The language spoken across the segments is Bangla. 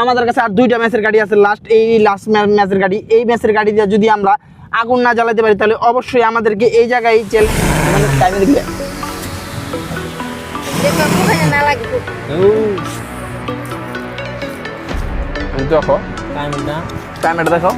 আমাদের কাছে আর 2টা ম্যাচের গাড়ি আছে, লাস্ট ম্যাচের গাড়ি। এই ম্যাচের গাড়ি দিয়ে যদি আমরা আগুন না জ্বালাতে পারি তাহলে অবশ্যই আমাদেরকে এই জায়গায় টাইমে দিবে। দেখো টাইমটা দেখো।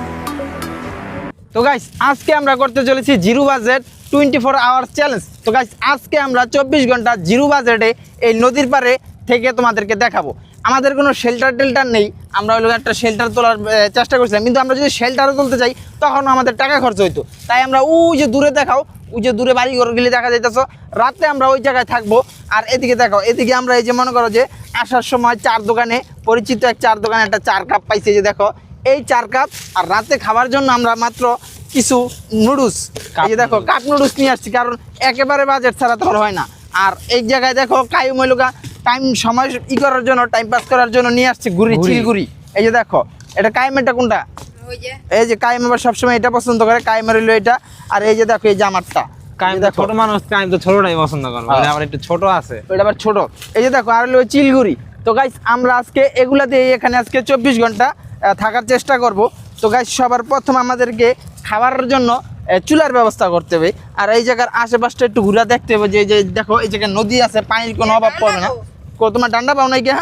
তো গাইস আজকে আমরা করতে চলেছি জিরো বাজেট 24 আওয়ার্স চ্যালেঞ্জ। তো গাইস আজকে আমরা 24 ঘন্টা জিরো বাজেটে এই নদীর পাড়ে থেকে তোমাদেরকে দেখাবো। আমাদের কোনো শেল্টার নেই, আমরা ওই একটা শেল্টার তোলার চেষ্টা করছিলাম, কিন্তু আমরা যদি শেল্টারও তুলতে চাই তখন আমাদের টাকা খরচ হইতো। তাই আমরা ওই যে দূরে দেখাও, ওই যে দূরে বাড়ি ঘরগুলি দেখা যাইতেছ, রাতে আমরা ওই জায়গায় থাকবো। আর এদিকে দেখো, এদিকে আমরা এই যে মনে করো যে আসার সময় চার দোকানে পরিচিত এক চার দোকানে একটা 4 কাপ পাইছি, যে দেখো এই 4 কাপ। আর রাতে খাবার জন্য আমরা মাত্র কিছু নুডলস, এই যে দেখো কাপ নুডলস নিয়ে আসছি, কারণ একেবারে বাজেট ছাড়া তো হয় না। আর এই জায়গায় দেখো কায়ুম হইলগা টাইম সময় করার জন্য, টাইম পাস করার জন্য নিয়ে আসছে চিলগুড়ি। এই যে দেখো এটা কায়েমেরটা কোনটা, এই যে কায়েম আবার সবসময় এটা পছন্দ করে, কায়েমের হইলো এটা। আর এই যে দেখো এই যে আমারটা, ছোট মানুষ কায়েম তো ছোটটাই পছন্দ করে, আবার একটু ছোট আছে, ওইটা আবার ছোট। এই যে দেখো আর হলো চিলগুড়ি। তো গাইস আমরা আজকে এগুলা দিয়ে এখানে আজকে 24 ঘন্টা থাকার চেষ্টা করব। তো গাইস সবার প্রথম আমাদেরকে খাবারের জন্য চুলার ব্যবস্থা করতে হবে। আর এই জায়গার আশেপাশটা একটু ঘুরে দেখতে হবে, যে দেখো এই জায়গায় নদী আছে, পানির কোনো অভাব পড়বে না। তোমার ডান্ডা পাও নাই গিয়া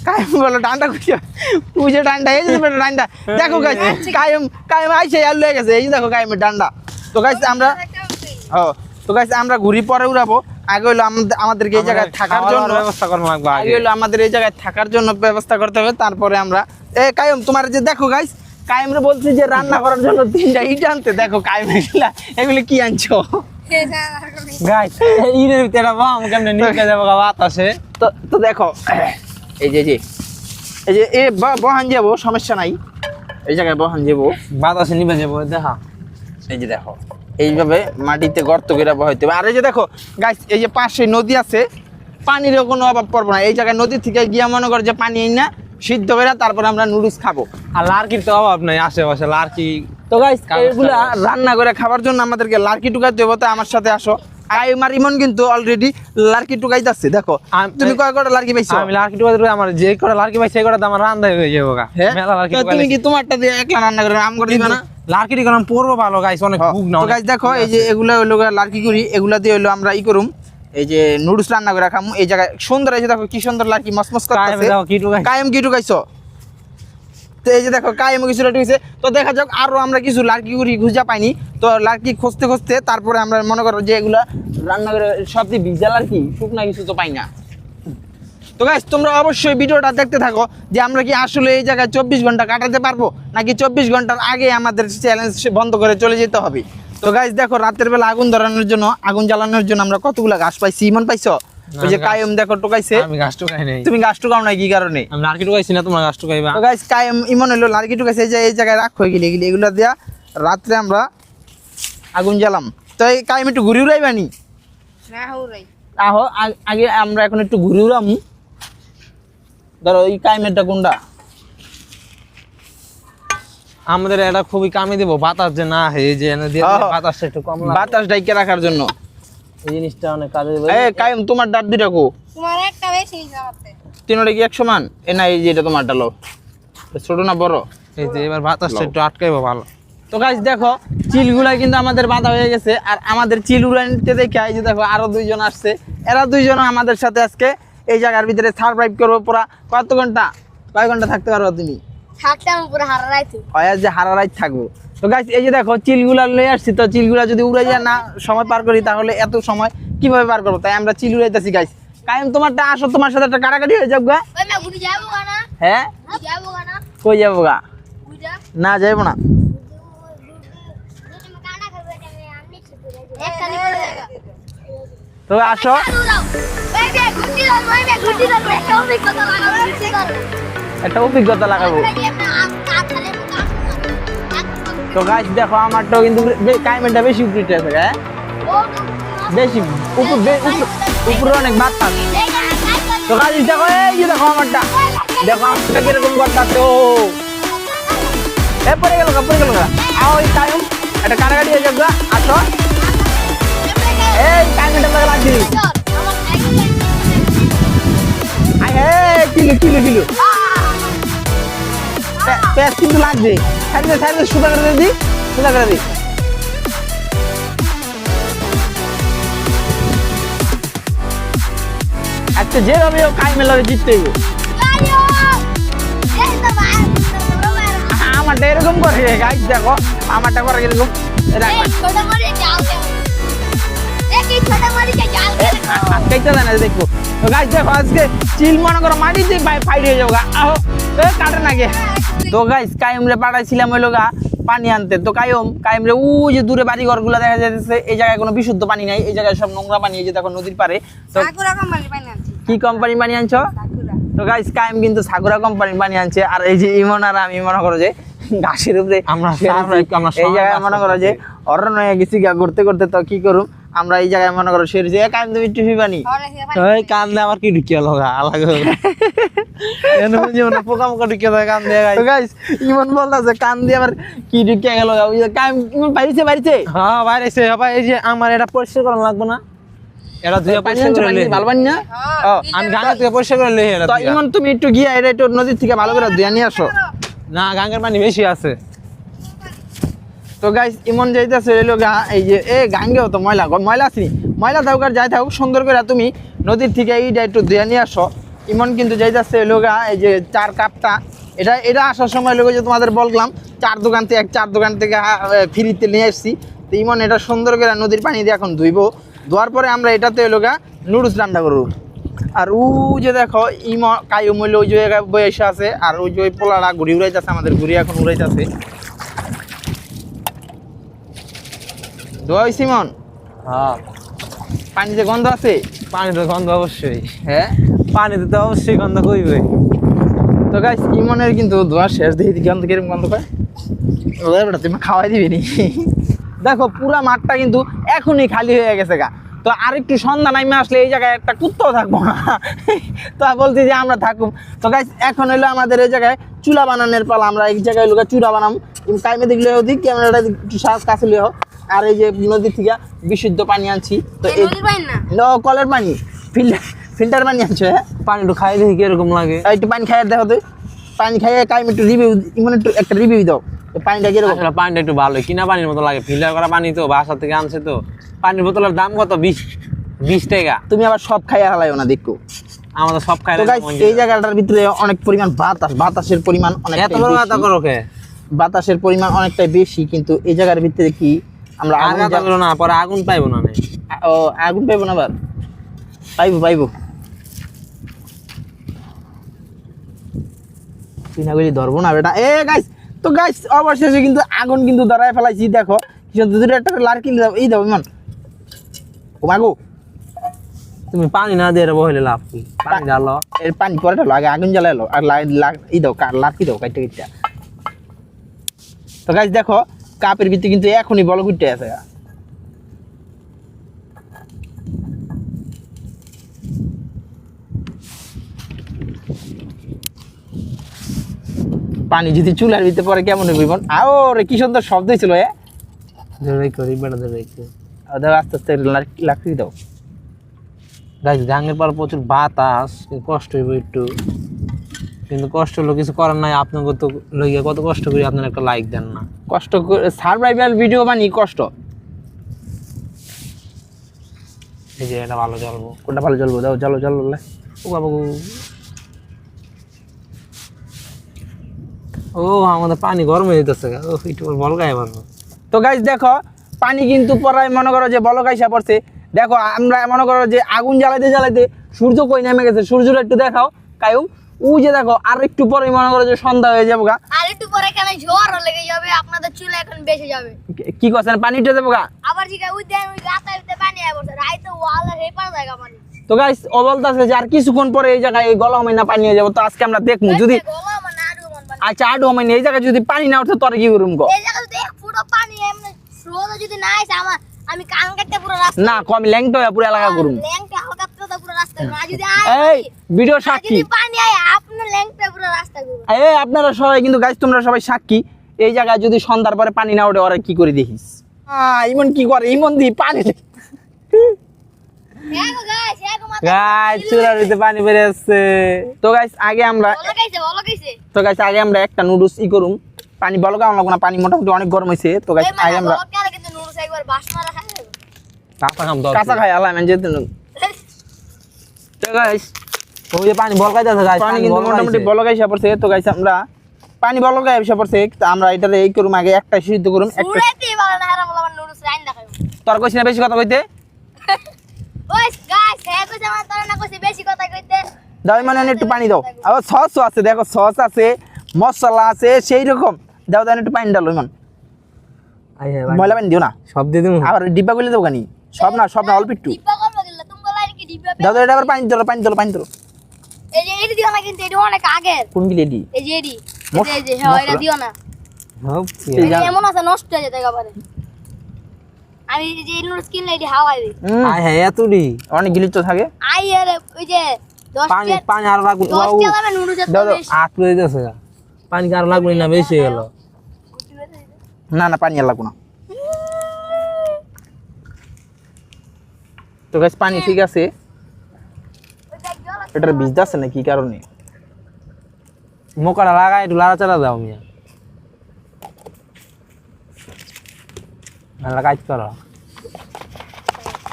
কায়েম বলো ডান্ডা খুঁজে, পুজো ডান্ডা, এই যে ডান্ডা দেখো গাইস, কায়েম আইসে আর লয়ে গেছে, এই যে দেখো কায়েমের ডান্ডা। তো গাইস আমরা আমরা ঘুরি পরে উড়াবো। আগে হলো আমাদেরকে এই জায়গায় থাকার জন্য ব্যবস্থা করবো, আগে হলো আমাদের এই জায়গায় থাকার জন্য ব্যবস্থা করতে হবে, তারপরে আমরা কায়েম তোমার যে দেখো গাইস, কায়েমরে বলছি যে রান্না করার জন্য 3টা ইট আনতে, দেখো কায়েম এগুলো কি আনছো গাইস? ঈদের ভিতরে বাম কেমনে নিয়ে যাবো বাতাসে। তো দেখো এই যে এই যে বহান যাবো, সমস্যা নাই, এই জায়গায় বহান যাবো, বাতাসে নিবে যাবো। দেখা এই যে দেখো এইভাবে মাটিতে গর্ত করে বহাইতে হবে। আর এই যে দেখো গাইস, এই যে পাশে নদী আছে, পানিরও কোনো অভাব পড়বো না। এই জায়গায় নদী থেকে গিয়া মনে করো যে পানি না সিদ্ধ করে তারপরে আমরা নুডলস খাবো। আর লার্কির তো অভাব নাই আশেপাশে, লার্কি। তো গাইস এগুলা রান্না করে খাবার জন্য আমাদেরকে লার্কি টুকাইতে হবে। তো আমার সাথে আসো। আমার ইমন কিন্তু অলরেডি লার্কি টুকাইতেছে। দেখো তুমি কয় কটা লার্কি পাইছো? আমি লার্কি টুকাইতে আমার যে কটা লার্কি পাইছি সেই কটা আমার রান্না হয়ে যাবো। মেলা লার্কি তুমি কি তোমারটা দিয়ে একলা রান্না করে আম করে দিবা না? লার্কিটি করাম পড়বো ভালো গাইস, অনেক ভুগ না। তো গাইস দেখো এই যে এগুলা হইলো লার্কি করি, এগুলা দিয়ে হইলো আমরা ই করুম, এই যে নুডলস রান্না করে খামু। এই জায়গায় সুন্দর, এই যে দেখো কি সুন্দর লার্কি মসমস করতেছে। কায়েম কি টুকাইছো? তো এই যে দেখো কায়েম কিছু টুকাইছে। তো দেখা যাক আরো আমরা কিছু লার্কি গুড়ি খুঁজা পাইনি। তো লার্কি খুঁজতে খুঁজতে তারপরে আমরা মনে করো যে এগুলা রান্না করে সবচেয়ে ভিজা লার্কি, শুকনা কিছু তো পাই না। তো গাইস তোমরা অবশ্যই ভিডিওটা দেখতে থাকো, যে আমরা কি আসলে এই জায়গায় 24 ঘন্টা কাটাতে পারবো, নাকি 24 ঘন্টার আগে আমাদের চ্যালেঞ্জ বন্ধ করে চলে যেতে হবে। তো গাইস দেখো রাতের বেলা আগুন জ্বালানোর জন্য আমরা কতগুলা ঘাস পাইছি। ইমন পাইছো? ওই যে কায়েম দেখো টুকাইছে। আমি ঘাস টুকাই নাই। তুমি ঘাস টুকাও নাই কি কারণে? আমি লার্কি টুকাইছি না, তোমরা ঘাস টুকাইবা। তো গাইস কায়েম ইমন হলো লার্কি টুকাইছে, যে এই জায়গায় রাখ হয়ে গেলে এগুলা দিয়া রাত্রে আমরা আগুন জ্বালাম। তো এই কায়েম একটু ঘুরি উড়াইবানি আহো, আগে আমরা এখন একটু ঘুরি উড়ামু। ধরো এই কায়েমেরটা কোনটা? আমাদের এটা খুবই কামে দেবো, বাতাস যে না এই যে বাতাসটা একটু কম, বাতাস ডাইকে রাখার জন্য এই জিনিসটা অনেক কাজে দেবে। কায়েম তোমার ডাট দুইটা কো? তোমার একটা বেশি যাচ্ছে। তিনটা কি এক সমান? না এই যে এটা তোমার ডালো ছোট না বড়? এই যে এবার বাতাসটা একটু আটকাইবো ভালো। তো গাইস দেখো চিলগুলা কিন্তু আমাদের বাঁধা হয়ে গেছে। আর আমাদের চিলগুলা নিতে দেখে এই যে দেখো আরো 2জন আসছে, এরা 2জন আমাদের সাথে আজকে এই জায়গার ভিতরে সারভাইভ করবো। পুরা কত ঘন্টা, কয় ঘন্টা থাকতে পারবো তুমি? থাকতাম পুরো হারা রাইতে। হয় যে হারা রাত থাকবো। তো গাইস এই যে দেখো চিলগুলা লয়ে আসছি। তো চিলগুলা যদি উড়ে যায় না সময় পার করি তাহলে এত সময় কিভাবে পার করবো? তাই আমরা চিল উড়াইতেছি গাইস। কায়েম তোমারটা আসো, তোমার সাথে একটা কাটাকাটি হয়ে যাবো গা। ওই মে ঘুরে যাবো না? হ্যাঁ যাবো না? কই যাবো গা? বুঝা না যাইবো না। তুমি কানা করবে এটা আমি এক কালি করে লাগা। তো আসো, ওই মে ঘুরতে যাবো, ওই মে ঘুরতে যাবো, একটা অভিজ্ঞতা লাগাবো। একটা অভিজ্ঞতা লাগাবো। তো গাইস দেখো আমারটাও কিন্তু কায়েমেরটা বেশি উপরে আছে। হ্যাঁ বেশি উপরে অনেক বাতাস। তো গাইস দেখো এই যে দেখো আমারটা, দেখো আমারটা কিরকম করতেছে। ও পড়ে গেল আও ওই কায়েম একটা কাটাকাটি হয়ে যাবে। আসো এই কায়েমেরটা লাগছি। আয় হে কিলো পেঁয়াজ কিন্তু লাগবে। ছাড়ি সুদা করে দি, সুদা করে দি। আচ্ছা যেভাবে হোক কাইমের লগে জিততে হইব। আমারটা এরকম করে গাইস, দেখো আমারটা করে এরকম আজকেইটা জানা দেখবো। তো গাইস দেখো আজকে চিল মনে করো মাটি দিয়ে ফাইট হয়ে যাবো। আহো কাটে নাকি। তো গাইস কাইমরে পাঠাইছিলাম হইলো গা পানি আনতে। তো কাইমরে ও যে দূরে বাড়ি ঘরগুলো দেখা যাচ্ছে, এই জায়গায় কোনো বিশুদ্ধ পানি নাই, এই জায়গায় সব নোংরা পানি। এই যে দেখো নদীর পারে। তো কি কোম্পানি পানি আনছো? তো গাইস কাইম কিন্তু সাকুরা কোম্পানির পানি আনছে। আর এই যে ইমন আর আমি মনে করো যে ঘাসের উপরে আমরা এই জায়গায় মনে করো যে অরণ্য হয়ে গেছি গা করতে করতে। তো কি করুম আমরা এই জায়গায় মনে করো সেরে যে কাইম তুমি টিভি পানি ওই কান্দে আমার কি ঢুকিয়ে লগা আলাদা এনে জীবন পোকা মোকা ঢুকিয়ে দেয় কান্দে গাইস। তো গাইস ইমন বলতাছে কান দিয়ে আবার কি ঢুকিয়ে গেল। ওই যে কাইম ইমন বাইরেছে হ্যাঁ বাইরেছে। ভাই এই যে আমার এটা পরিষ্কার করা লাগবে না? এটা ধুয়ে পরিষ্কার করে লই। ভালো পানি না? ও আমি গাঙ্গা থেকে পরিষ্কার করে লই। এটা তো ইমন তুমি একটু গিয়া এটা একটু নদীর থেকে ভালো করে ধুয়ে নিয়ে আসো। না গাঙ্গের পানি বেশি আছে। তো গাইস ইমন যাইতেছে এলো এই যে গাঙ্গেও তো ময়লা আসেনি। ময়লা থাকুক আর যাই থাকুক সুন্দর করে তুমি নদীর থেকে এইটা একটু ধুয়ে নিয়ে আসো। ইমন কিন্তু যাইতেছে এলো এই যে 4 কাপটা। এটা আসার সময় লোক যে তোমাদের বললাম 4 দোকান থেকে ফ্রিতে নিয়ে আসছি। তো ইমন এটা সুন্দর করে নদীর পানি দিয়ে এখন ধুইবো। ধোয়ার পরে আমরা এটাতে এলো নুডলস রান্না করবো। আর ও যে দেখো কায়ুম হইলে ওই যে বয়সে আছে। আর ওই যে ওই পোলাটা ঘুরি উড়াইতেছে, আমাদের ঘুরি এখন উড়াইতেছে। ধোয়া হয়েছে ইমন? হ্যাঁ পানিতে গন্ধ আছে? পানিতে গন্ধ অবশ্যই। হ্যাঁ পানিতে তো অবশ্যই গন্ধ কইবে। তো গাইস ইমনের কিন্তু ধোয়া শেষ। দেখি গন্ধ কিরকম গন্ধ পায়। তুমি খাওয়াই দিবি নি? দেখো পুরা মাঠটা কিন্তু এখনই খালি হয়ে গেছে গা। তো আরেকটু সন্ধ্যা নামে আসলে এই জায়গায় একটা কুত্তাও থাকবো না। তো বলছি যে আমরা থাকুম। তো গাইস এখন হইলো আমাদের এই জায়গায় চুলা বানানোর পালা। আমরা এই জায়গায় লোক চুলা বানাম। কাইমে দেখলে ওদিক ক্যামেরাটা একটু সাজ কাছে লিও। আর এই যে নদী থেকে বিশুদ্ধ পানি আনছি। তো কলের পানি ফিল্টার পানি আনছো? হ্যাঁ পানি একটু খাই দেখি কিরকম লাগে। একটু পানি খাইয়ে দেখো তুই। পানি খাইয়ে কাইম একটু রিভিউ ইমন একটু একটা রিভিউ দাও। পানিটা কিরকম? আসলে পানিটা একটু ভালোই, কিনা পানির মতো লাগে। ফিল্টার করা পানি তো বাসা থেকে আনছে। তো পানির বোতলের দাম কত? 20 টাকা। তুমি আবার সব খাইয়া হালাইও না দেখো। আমাদের সব খাই। তো গাইস এই জায়গাটার ভিতরে অনেক পরিমাণ বাতাসের পরিমাণ অনেক। এত বড় কথা করো কে? বাতাসের পরিমাণ অনেকটাই বেশি। কিন্তু এই জায়গার ভিতরে কি আমরা আগুন না পরে আগুন পাইবো না? ও আগুন পাইবো না? আবার পাইবো চিনাগুলি ধরবো না বেটা। গাইস তো গাইস অবশেষে কিন্তু আগুন কিন্তু ধরায় ফেলাইছি। দেখো দুটো একটা লাড়কি দাও। এই দাও ইমন। ও মাগো তুমি পানি না দিয়ে বহলে লাভ কি? পানি ঢালো। এর পানি পরে ঢালো, আগে আগুন জ্বালালো। আর এই দাও লাড়কি দাও কাইটা। তো গাইস দেখো কাপের ভিতরে কিন্তু এখনই বল ঘুরতে আছে। পানি যদি চুলার ভিতরে পরে কেমন হবে ইমন? আও রে কি সুন্দর শব্দ হয়েছিল। ধরে করি বেড়া ধরে দাও আস্তে আস্তে লাড়কি দাও। গাইস গাঙ্গের পর প্রচুর বাতাস, কষ্ট হইব একটু। কিন্তু কষ্ট হলো কিছু করার নাই। আপনাকে তো লইয়া কত কষ্ট করি, আপনারা একটা লাইক দেন না। কষ্ট সারভাইভাল ভিডিও বানি কষ্ট। এই যে এটা ভালো জ্বলবো। কোনটা ভালো জ্বলবো? দাও জ্বলো ও বাবু ও আমাদের পানি গরম হয়ে যেতেছে। ও একটু বল গায়ে পারবো। তো গাইস দেখো পানি কিন্তু পরায় মনে করো যে বলক আইসা পড়ছে। দেখো আমরা মনে করো যে আগুন জ্বালাইতে সূর্য কই নেমে গেছে। সূর্যটা একটু দেখাও কায়ুম। ও যে দেখো আর একটু পরে মনে করো যে সন্ধ্যা হয়ে যাবো গা। আর একটু পরে কেন ঝড় লেগে যাবে, আপনাদের চুল এখন বেঁচে যাবে। কি করছেন? পানিটা দেবো গা। আবার জিগা ওই দেন ওই গাতাইতে পানি আইবো রাইতে ওয়ালা হেপার জায়গা পানি। তো গাইস ও বলতাছে যে আর কিছুক্ষণ পরে এই জায়গায় এই গলা মাইনা পানি হয়ে যাবো। তো আজকে আমরা দেখবো যদি আচ্ছা আডু মাইনা এই জায়গায় যদি পানি না উঠে তোর কি করুম গো? এই জায়গায় যদি এক ফুটো পানি এমনি স্রোত যদি না আসে আমি কান কাটতে পুরো রাস্তা না কম ল্যাংটা হয়ে পুরো এলাকা করুম। ল্যাংটা হালকা পুরো রাস্তা না যদি এই ভিডিও সাক্ষী। যদি পানি আয় আপনি ল্যাংটা পুরো রাস্তা করুন। আপনারা সবাই কিন্তু গাইস তোমরা সবাই সাক্ষী। এই জায়গায় যদি সন্ধ্যার পরে পানি না ওঠে ওরা কি করে দেখিস। ইমন কি করে? ইমন দি পানি দেখো গাইস দেখো মাথা গাইস চুলার ভিতরে পানি বেরিয়ে আসছে। তো গাইস আগে আমরা ভালো খাইছে তো গাইস আগে আমরা একটা নুডলস করুম, পানি বলকা লাগবো না, পানি মোটামুটি অনেক গরম হয়েছে। তো গাইস আগে আমরা কিন্তু নুডলস একবার বাস মারা খাই দেব কাঁচা খাম দর কাঁচা খাই আলাম যেতে। তো গাইস ওই যে পানি বলকাইতেছে গাইস, পানি কিন্তু মোটামুটি বলকা এসে পড়ছে। তো গাইস আমরা পানি বলকা এসে পড়ছে, তো আমরা এটাতে এই করুম, আগে একটা সিদ্ধ করুম, একটা পুরাইতে ভালো না হারা বলা নুডলস রাইন দেখাই তোর কইছ না বেশি কথা কইতে ওই গাইস হ্যাঁ কইছে আমার তোরা না কইছে বেশি কথা কইতে দাও, মানে একটু পানি দাও। আবার সস আছে, দেখো সস আছে, মশলা আছে, সেই রকম দাও, দাও একটু পানি ডালো। ইমান আই হ্যাঁ ময়লা পানি দিও না, সব দিয়ে দিমু। আবার ডিব্বা গুলি দেবো কানি, সব না সব না, অল্প একটু ডিব্বা কম দিলা তুমি লাইন কি ডিব্বা দাও। দাও এটা আবার পানি দিলো, পানি দিলো, পানি দিলো। এই যে এডি দিও না কিন্তু এডি অনেক আগের কোন গিলে দি এই যে এডি এই যে হ্যাঁ এটা দিও না সব এই এই যা- এমন আছে নষ্ট হয়ে যেতে পারে আমি এই যে নুডলস কিনলে এডি হাওয়াই দিই আই হ্যাঁ এতডি অনেক গিলিচ তো থাকে। আই আরে ওই যে 10 পানি পানি আর লাগবে 10 টাকা দামে নুডলস এত দাও, দাও। বেশি আট করে দিতেছে পানি আর লাগবে না, বেশি হয়ে গেল। না না পানি আর লাগবো না। তো গাইস পানি ঠিক আছে, এটার বীজ আছে না কি কারণে? মোকাটা লাগাই একটু লাড়াচাড়া দাও মিয়া, ভালো কাজ করো।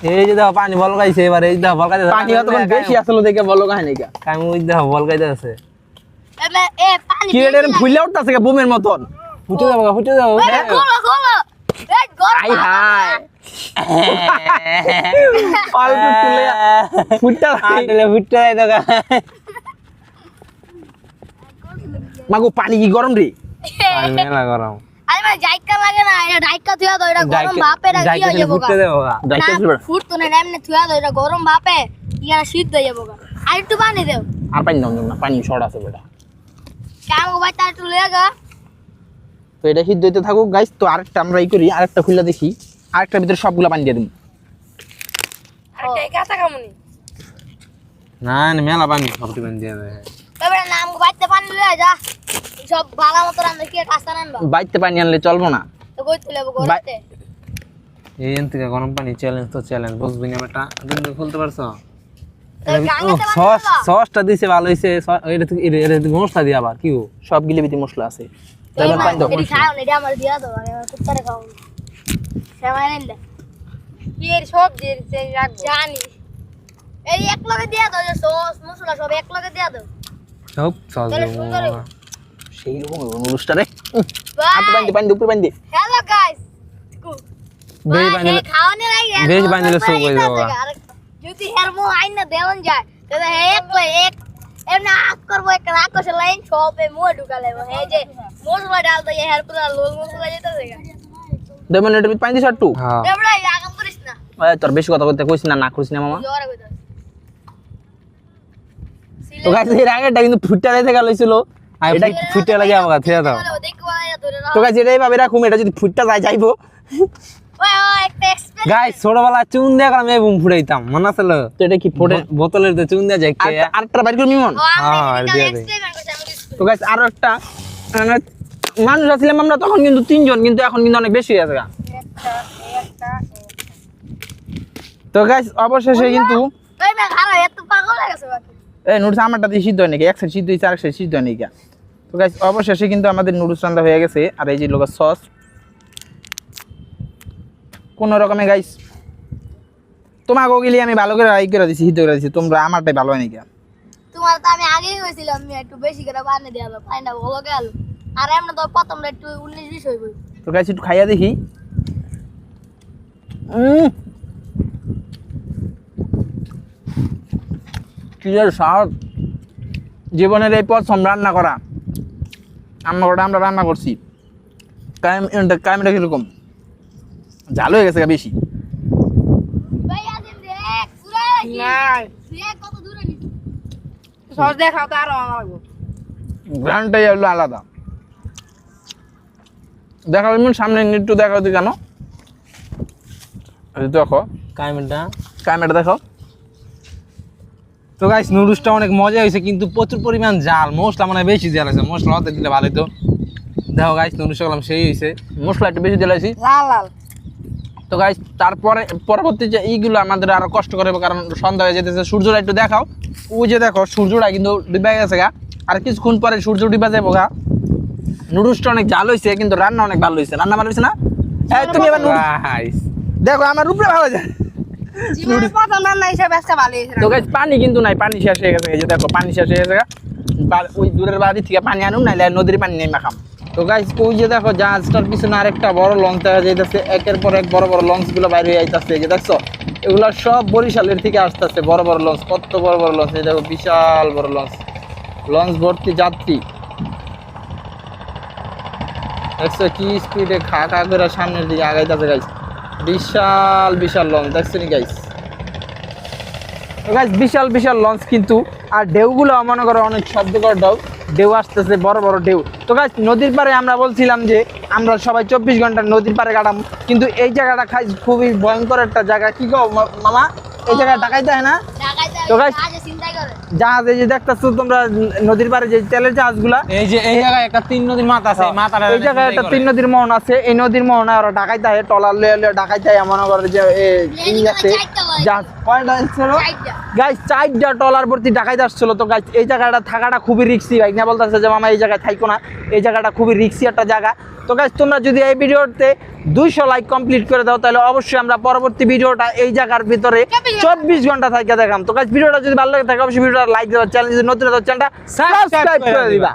এই যে দেখো পানি বলকাইছে, এবার এই দেখো বলকাইতেছে পানি অতক্ষণ বেশি আসলো দেখে বলো কাহিনী কা কামি ওই দেখো বলকাইতেছে। এ পানি কি এটা ফুলে উঠতাছে কে বুমের মতন। ফুটে যাবো ফুটে যাবো। খোলো খোলো এই গরম আই হাই অল্প তুলে ফুটটা আটলে ফুটে যায় তো মাগো পানি কি গরম রে? পানি মেলা গরম। আরে ভাই জাইকা লাগে না এটা ডাইকা থুয়া দাও এটা গরম ভাপে এটা কি হয়ে যাবো ফুটতে দেবো গা। যাইতে দিবে ফুট তো না এমনি থুয়া দাও এটা গরম ভাপে ইয়ারা শীত হয়ে যাবো আর একটু পানি দাও আর পানি দাও না, পানি শর্ট আছে বেটা। কাম গো ভাই তার একটু লেগা তো এটা সিদ্ধ হইতে থাকুক গাইস। তো আরেকটা আমরা ই করি, আরেকটা খুলে দেখি, আরেকটার ভিতরে সবগুলা পানি দিয়ে দিই। আরে কাঁচা কামুনি না না মেলা পানি সব পানি দিয়ে দেয়। তবে নাম গো বাইতে পানি লয়ে যা সব ভালো মতো রান্না কি কাঁচা রান্না বাইতে পানি আনলে চলবো না। তো কইতে লেবো করতে এই থেকে গরম পানি চ্যালেঞ্জ তো চ্যালেঞ্জ, বুঝবি না বেটা, তুমি খুলতে পারছো? সস সসটা দিছে ভালো হইছে, এটা থেকে মশলা দিয়ে আবার কি সব গিলে ভিতরে মশলা আছে। তারপর পানি দাও। এডি খাও না এডি আমার দিয়া দাও আমি কুত্তারে খাও সেমাই নেন দে কি এর সব দিয়ে রাখবো জানি এই এক লগে দিয়া দাও যে সস মশলা সব এক লগে দিয়া দাও সব সস তাহলে সুন্দর দেবো। হবে। সেই রকম নুডলসটা রে। হাতে পানি দে, পানি দে, উপরে পানি দে। হ্যালো গাইস বেশি পানি দিলে- খাওয়ানোর আগে বেশি পানি দিলে সব হয়ে যাবে। যদি হের মো আইন না দেওয়ান যায় তাহলে এক এমনি আক করবো একটা রাক্ষসে লাইন সবে মুয়ে ঢুকালে হে যে মশলা ডাল তো হের পুরো লোল মশলা যেতে দেখা দে মানে এটা পানি দিছ একটু। হ্যাঁ এবড়া আগাম করিস না এই তোর বেশি কথা বলতে কইছ না, না করিস না মামা। জোরে কইতে তো গাইস এর আগেটা কিন্তু ফুটটা রেখে গেল ছিল। এটা ফুটে লাগে আমাকে থিয়া দাও। দেখো আয়া ধরে তো গাইস এটাই ভাবে রাখুম, এটা যদি ফুটটা যায় যাইবো। ওই একটা এক্সপ্রেস গাইস ছোটবেলা চুন দিয়ে গেলাম এই বুম ফুটাইতাম, মনে আছে? তো এটা কি ফোটে? বোতলের তো চুন দিয়ে যায় আরেকটা বাইর করবি মন। হ্যাঁ, দিয়ে দে। তো গাইস আরো একটা মানুষ আসলাম আমরা তখন কিন্তু 3 জন, কিন্তু এখন কিন্তু অনেক বেশি হয়ে গেছে। তো গাইস অবশেষে কিন্তু ওই না খারাপ এত পাগল হয়ে গেছে বাকি এই নুডলস আমারটা দিয়ে সিদ্ধ হয় নাকি, এক সাইড সিদ্ধ হয়েছে আরেক সাইড সিদ্ধ হয় নাকি। তো গাইস অবশেষে কিন্তু আমাদের নুডলস রান্না হয়ে গেছে। আর এই যে লোকের সস কোন রকমে গাইস তোমাকে গেলে আমি ভালো করে রাই করে দিছি, সিদ্ধ করে দিছি, তোমরা আমারটাই ভালো হয় নাকি। তোমার তো আমি আগেই কইছিলাম আমি একটু বেশি করে পানি দেয়া দাও পানিটা ভালো গেল আর এমন তো প্রথম একটু 19-20 হইব তো গাইস একটু খাইয়া দেখি। ক্লিয়ার স্বাদ, জীবনের এই প্রথম রান্না করা আমরা রান্না করছি। কায়েমটা কিরকম ঝাল হয়ে গেছে বেশি। ভাই আজিম দেখ পুরো না দেখ কত দূরে নিছি সস দেখাও তো আরো আমার লাগবো গ্রানটাই হলো আলাদা। দেখা যাবে সামনে একটু দেখা হচ্ছে কেন দেখো ক্যামেরা দেখো। তো গাইস নুডলসটা অনেক মজা হয়েছে, কিন্তু প্রচুর পরিমাণ জাল, মশলা মানে বেশি জাল আছে, মশলা হতে দিলে ভালোই তো। দেখো গাইস নুডলস করলাম সেই হয়েছে, মশলা একটু বেশি দিলাইছি। লাল লাল তো গাইস তারপরে পরবর্তী যে এইগুলো আমাদের আরো কষ্ট করে কারণ সন্ধ্যা হয়ে যেতেছে সূর্যটা একটু দেখাও ওই যে দেখো সূর্যটা কিন্তু ডিবা গেছে গা আর কিছুক্ষণ পরে সূর্য ডিবা যাবো গা নুডলসটা অনেক জাল হয়েছে কিন্তু রান্না অনেক ভালো হয়েছে রান্না ভালো হয়েছে না এই তুমি এবার গাইস দেখো আমার উপরে ভালো যায় জীবনে প্রথম রান্না হিসেবে আজকে ভালো হয়েছে তো গাইস পানি কিন্তু নাই পানি শেষ হয়ে গেছে এই যে দেখো পানি শেষ হয়ে গেছে গা। ওই দূরের বাড়ি থেকে পানি আনুন নাইলে নদীর পানি নেই মাখাম তো গাইস ওই যে দেখো জাহাজটার পিছনে আরেকটা বড় লঞ্চ দেখা যাইতেছে একের পর এক বড় বড় লঞ্চ গুলো বাইরে হয়ে আইতাছে এই যে দেখছো এগুলা সব বরিশালের থেকে আসতেছে বড় বড় লঞ্চ কত বড় বড় লঞ্চ এই দেখো বিশাল বড় লঞ্চ লঞ্চ ভর্তি যাত্রী দেখছো কি স্পিডে খা খা করে সামনের দিকে আগাইতেছে গাইস বিশাল বিশাল লঞ্চ দেখছো নি গাইস গাইস বিশাল বিশাল লঞ্চ কিন্তু আর ঢেউগুলো মনে করো অনেক শব্দকর ঢেউ আসতেছে বড় বড় ঢেউ তো গাইস নদীর পাড়ে আমরা বলছিলাম যে আমরা সবাই 24 ঘন্টা নদীর পাড়ে কাটাম কিন্তু এই জায়গাটা খাই খুবই ভয়ঙ্কর একটা জায়গা কি গো মামা এই জায়গায় ডাকাইতে হয় না তো guys, জাহাজ এই যে দেখতেছো তোমরা নদীর পাড়ে যে তেলের জাহাজগুলা এই যে এই জায়গায় একটা তিন নদীর মাথা আছে মাথাটা এই জায়গায় একটা তিন নদীর মোহন আছে এই নদীর মোহনা ওরা ডাকাইতে হয় টলার লয়ে ডাকাইতে হয় মনে করে যে এই আছে জাহাজ পয়েন্ট ছিল গাইস 4টা টলার ভর্তি ডাকাইতে আসছিল তো গাইস এই জায়গাটা থাকাটা খুবই রিস্কি ভাই না বলতেছে যে মামা এই জায়গায় থাইকো না এই জায়গাটা খুবই রিস্কি একটা জায়গা তো গাইস তোমরা যদি এই ভিডিওতে 200 লাইক কমপ্লিট করে দাও তাহলে অবশ্যই আমরা পরবর্তী ভিডিওটা এই জায়গার ভিতরে 24 ঘন্টা থাইকা দেখাম তো গাইস ভিডিওটা যদি ভালো লাগে থাকে অবশ্যই ভিডিওটা লাইক দিবা চ্যানেল যদি নতুন হয় চ্যানেলটা সাবস্ক্রাইব করে দিবা